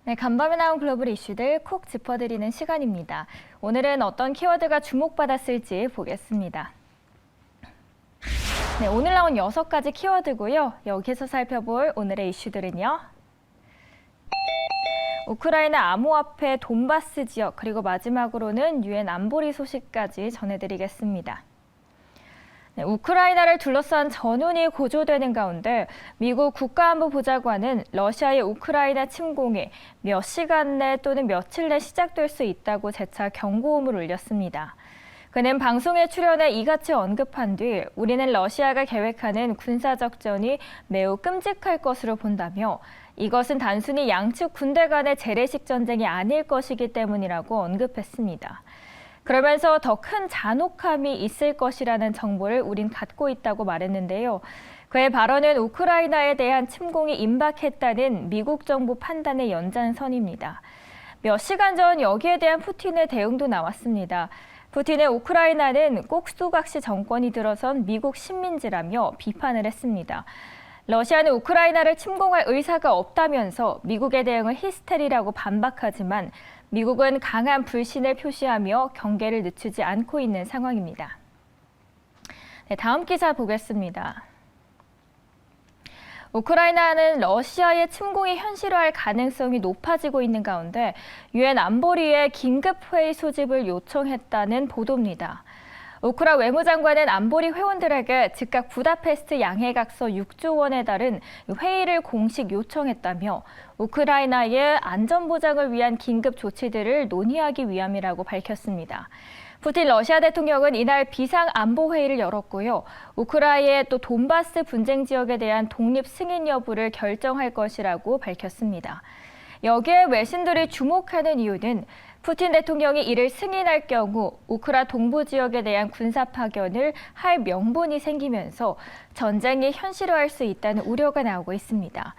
네, 간밤에 나온 글로벌 이슈들 콕 짚어드리는 시간입니다. 오늘은 어떤 키워드가 주목받았을지 보겠습니다. 네, 오늘 나온 6가지 키워드고요. 여기서 살펴볼 오늘의 이슈들은요. 우크라이나 암호화폐 돈바스 지역, 그리고 마지막으로는 유엔 안보리 소식까지 전해드리겠습니다. 네, 우크라이나를 둘러싼 전운이 고조되는 가운데 미국 국가안보보좌관은 러시아의 우크라이나 침공이 몇 시간 내 또는 며칠 내 시작될 수 있다고 재차 경고음을 울렸습니다. 그는 방송에 출연해 이같이 언급한 뒤 우리는 러시아가 계획하는 군사작전이 매우 끔찍할 것으로 본다며 이것은 단순히 양측 군대 간의 재래식 전쟁이 아닐 것이기 때문이라고 언급했습니다. 그러면서 더 큰 잔혹함이 있을 것이라는 정보를 우린 갖고 있다고 말했는데요. 그의 발언은 우크라이나에 대한 침공이 임박했다는 미국 정부 판단의 연장선입니다. 몇 시간 전 여기에 대한 푸틴의 대응도 나왔습니다. 푸틴은 우크라이나는 꼭두각시 정권이 들어선 미국 식민지라며 비판을 했습니다. 러시아는 우크라이나를 침공할 의사가 없다면서 미국의 대응을 히스테리라고 반박하지만 미국은 강한 불신을 표시하며 경계를 늦추지 않고 있는 상황입니다. 네, 다음 기사 보겠습니다. 우크라이나는 러시아의 침공이 현실화할 가능성이 높아지고 있는 가운데 유엔 안보리에 긴급회의 소집을 요청했다는 보도입니다. 우크라 외무장관은 안보리 회원들에게 즉각 부다페스트 양해각서 6조 원에 달은 회의를 공식 요청했다며 우크라이나의 안전보장을 위한 긴급 조치들을 논의하기 위함이라고 밝혔습니다. 푸틴 러시아 대통령은 이날 비상안보회의를 열었고요. 우크라이나의 또 돈바스 분쟁 지역에 대한 독립 승인 여부를 결정할 것이라고 밝혔습니다. 여기에 외신들이 주목하는 이유는 푸틴 대통령이 이를 승인할 경우 우크라 동부 지역에 대한 군사 파견을 할 명분이 생기면서 전쟁이 현실화할 수 있다는 우려가 나오고 있습니다.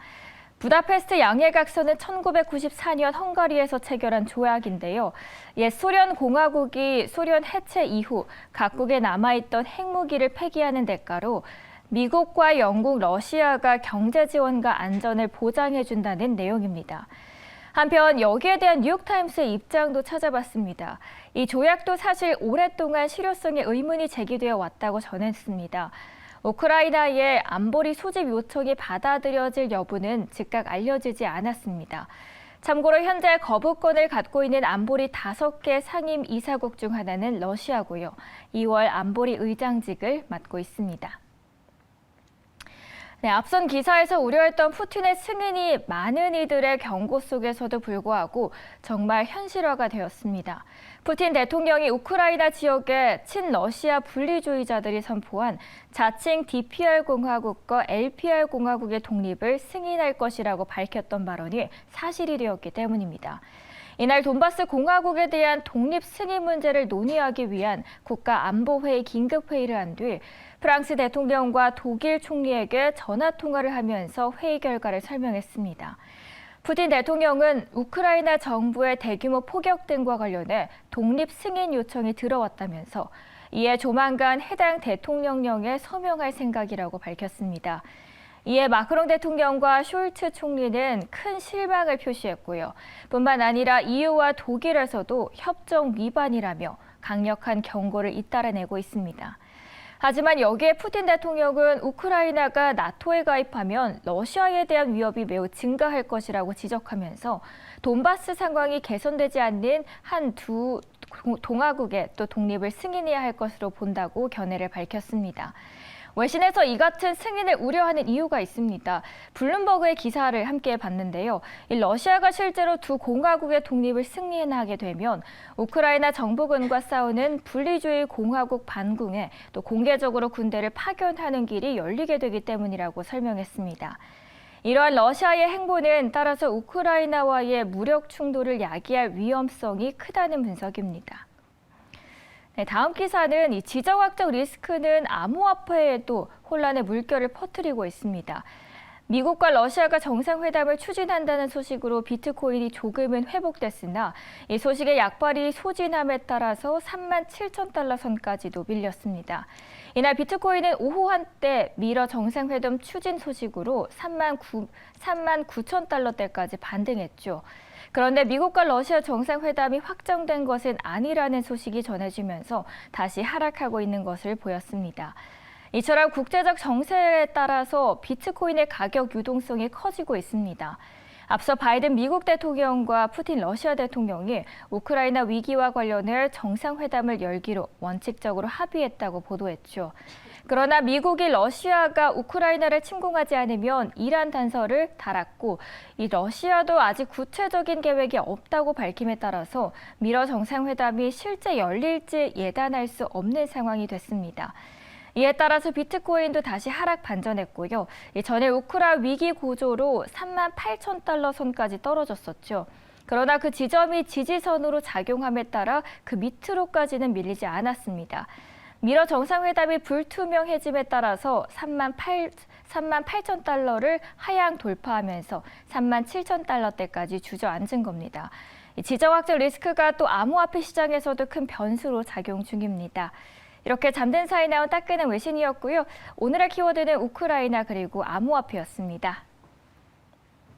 부다페스트 양해각서는 1994년 헝가리에서 체결한 조약인데요. 옛 소련 공화국이 소련 해체 이후 각국에 남아있던 핵무기를 폐기하는 대가로 미국과 영국, 러시아가 경제 지원과 안전을 보장해준다는 내용입니다. 한편 여기에 대한 뉴욕타임스의 입장도 찾아봤습니다. 이 조약도 사실 오랫동안 실효성에 의문이 제기되어 왔다고 전했습니다. 우크라이나의 안보리 소집 요청이 받아들여질 여부는 즉각 알려지지 않았습니다. 참고로 현재 거부권을 갖고 있는 안보리 5개 상임 이사국 중 하나는 러시아고요. 2월 안보리 의장직을 맡고 있습니다. 네, 앞선 기사에서 우려했던 푸틴의 승인이 많은 이들의 경고 속에서도 불구하고 정말 현실화가 되었습니다. 푸틴 대통령이 우크라이나 지역의 친러시아 분리주의자들이 선포한 자칭 DPR 공화국과 LPR 공화국의 독립을 승인할 것이라고 밝혔던 발언이 사실이 되었기 때문입니다. 이날 돈바스 공화국에 대한 독립 승인 문제를 논의하기 위한 국가안보회의 긴급회의를 한 뒤 프랑스 대통령과 독일 총리에게 전화통화를 하면서 회의 결과를 설명했습니다. 푸틴 대통령은 우크라이나 정부의 대규모 포격 등과 관련해 독립 승인 요청이 들어왔다면서 이에 조만간 해당 대통령령에 서명할 생각이라고 밝혔습니다. 이에 마크롱 대통령과 숄츠 총리는 큰 실망을 표시했고요. 뿐만 아니라 EU와 독일에서도 협정 위반이라며 강력한 경고를 잇따라내고 있습니다. 하지만 여기에 푸틴 대통령은 우크라이나가 나토에 가입하면 러시아에 대한 위협이 매우 증가할 것이라고 지적하면서 돈바스 상황이 개선되지 않는 한 두 동아국의 또 독립을 승인해야 할 것으로 본다고 견해를 밝혔습니다. 외신에서 이 같은 승인을 우려하는 이유가 있습니다. 블룸버그의 기사를 함께 봤는데요. 러시아가 실제로 두 공화국의 독립을 승인하게 되면 우크라이나 정부군과 싸우는 분리주의 공화국 반군에 또 공개적으로 군대를 파견하는 길이 열리게 되기 때문이라고 설명했습니다. 이러한 러시아의 행보는 따라서 우크라이나와의 무력 충돌을 야기할 위험성이 크다는 분석입니다. 네, 다음 기사는 이 지정학적 리스크는 암호화폐에도 혼란의 물결을 퍼뜨리고 있습니다. 미국과 러시아가 정상회담을 추진한다는 소식으로 비트코인이 조금은 회복됐으나 이 소식의 약발이 소진함에 따라서 37,000달러 선까지도 밀렸습니다. 이날 비트코인은 오후 한때 미러 정상회담 추진 소식으로 39,000달러대까지 반등했죠. 그런데 미국과 러시아 정상회담이 확정된 것은 아니라는 소식이 전해지면서 다시 하락하고 있는 것을 보였습니다. 이처럼 국제적 정세에 따라서 비트코인의 가격 유동성이 커지고 있습니다. 앞서 바이든 미국 대통령과 푸틴 러시아 대통령이 우크라이나 위기와 관련해 정상회담을 열기로 원칙적으로 합의했다고 보도했죠. 그러나 미국이 러시아가 우크라이나를 침공하지 않으면 이란 단서를 달았고 이 러시아도 아직 구체적인 계획이 없다고 밝힘에 따라서 미러 정상회담이 실제 열릴지 예단할 수 없는 상황이 됐습니다. 이에 따라서 비트코인도 다시 하락 반전했고요. 전일 우크라 위기 고조로 38,000달러 선까지 떨어졌었죠. 그러나 그 지점이 지지선으로 작용함에 따라 그 밑으로까지는 밀리지 않았습니다. 미러 정상회담이 불투명해짐에 따라서 38,000달러를 하향 돌파하면서 37,000달러대까지 주저앉은 겁니다. 지정 확정 리스크가 또 암호화폐 시장에서도 큰 변수로 작용 중입니다. 이렇게 잠든 사이 나온 따끈한 외신이었고요. 오늘의 키워드는 우크라이나 그리고 암호화폐였습니다.